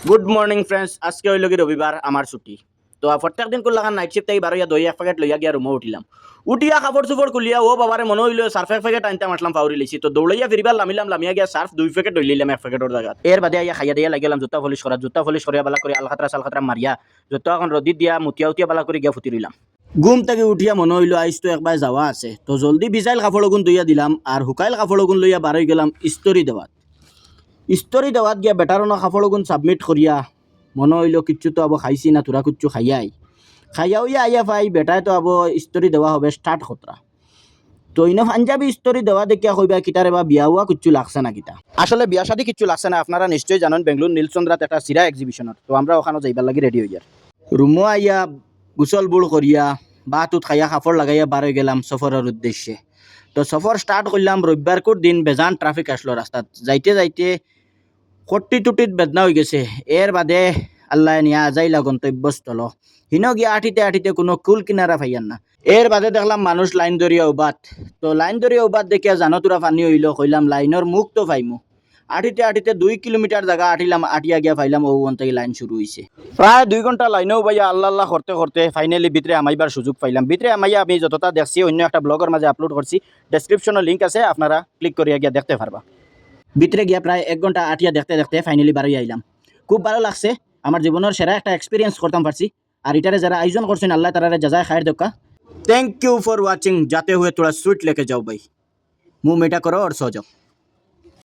Good morning friends, আজকে হইল কি রবিবার, আমার ছুটি। তো প্রত্যেক দিন করলাম নাইট শিফট থেকে বারোয়া দই এক প্যাকেট লইয়া গিয়া রুমে উঠিলাম। উঠিয়া কাপড় চুপড় খুলিয়া ও বাবারে মনে হইল সার্ফ এক প্যাকেট আনতে আসলাম, পাউরি লিছি। তো দৌড়াইয়া ফিরবার লামিয়া গিয়া সার্ফ 2 প্যাকেট লইলাম এক প্যাকেটের জায়গা। এর বাদে আইয়া খাইয়া দিয়া লাগিলাম জুতা পলিশ করিয়া বালা করে আলখাতরা সালখাতরা মারিয়া জুতা এখন রদি দিয়া মুতিয়া উতিয়া বালা করে গিয়া ফুটি রইলাম। ঘুম থেকে উঠিয়া মনে হইল আইস তো একবার যাওয়া আছে, তো জলদি ভিজাইল কাপড় গুণ ধুইয়া দিলাম আর শুকাইল কাপড় গুণ লইয়া বারোই গেলাম ইস্তরি দেওয়াত গিয়া বেটারনো কাপড় গুণ সাবমিট করিয়া মনে হইল কিচ্ছু তো আবো খাইছি না, তোরা কিচ্ছু খাইয়াও আইয়া পাই বেটায় তো আবো ইস্তরি দেওয়া হবে স্টার্ট খতরা। তো ইনো পাঞ্জাবি ইস্তরি দেওয়া দেখিয়া কইবা কিতারে বা বিয়া হওয়া কিচ্ছু লাগছে না কিতা। আসলে বিয়া শাদী কিচ্ছু লাগছে না, আপনারা নিশ্চয়ই জানেন বেঙ্গলোর নীলচন্দ্রাত একটা সিরা এক্সিবিশনত। তো আমরা ওখানে যাইবার লাগি রেডি হইয়ার রুমো আইয়া গুসল বুড় করিয়া বা তুত খাইয়া কাপড় লাগাইয়া বার হয়ে গেলাম সফরের উদ্দেশ্যে। তো সফর স্টার্ট করলাম রবিবারকুর দিন। বেজান ট্রাফিক আসলো রাস্তাত, যাইতে যাইতে কট্টি টুটিত বেদনা হয়ে গেছে। এর বাদে আল্লাহ নিয়া যাইলা গন্তব্যস্থল। হিন গিয়া আঠিতে কোনো কুল কিনারা পাইয়ান না। এর বাদে দেখলাম মানুষ লাইন ধরিয়া উবাত। তো লাইন ধরিয়া উবাত দেখিয়া জানো তোরা পানি হইল, কইলাম লাইনের মুখ তো পাইমু। আঠিতে 2 কিলোমিটার জায়গা আটিয়া গিয়া পাইলাম ও থেকে লাইন শুরু হয়েছে। প্রায় 2 ঘন্টা লাইনেও পাইয়া আল্লাহ করতে করতে ফাইনালি ভিতরে আমাইবার সুযোগ পাইলাম। ভিতরে আমাইয়া আমি যতটা দেখছি অন্য একটা ব্লগের মাঝে আপলোড করছি, ডেসক্রিপশনে লিঙ্ক আছে, আপনারা ক্লিক করিয়া গিয়া দেখতে পারবা। ভিতরে গিয়া প্রায় 1 ঘন্টা আটিয়া দেখতে দেখতে ফাইনালি বাড়ি আইলাম। খুব ভালো লাগছে, আমার জীবনের সেরা একটা এক্সপিরিয়েন্স করতাম পারছি। আর এটারে যারা আয়োজন করছেন আল্লাহ তারা জাজায় খায়ের দোকা। Thank you for watching. जाते हुए थोड़ा स्वीट लेके जाओ भाई, मुंह मीठा करो और सो जाओ।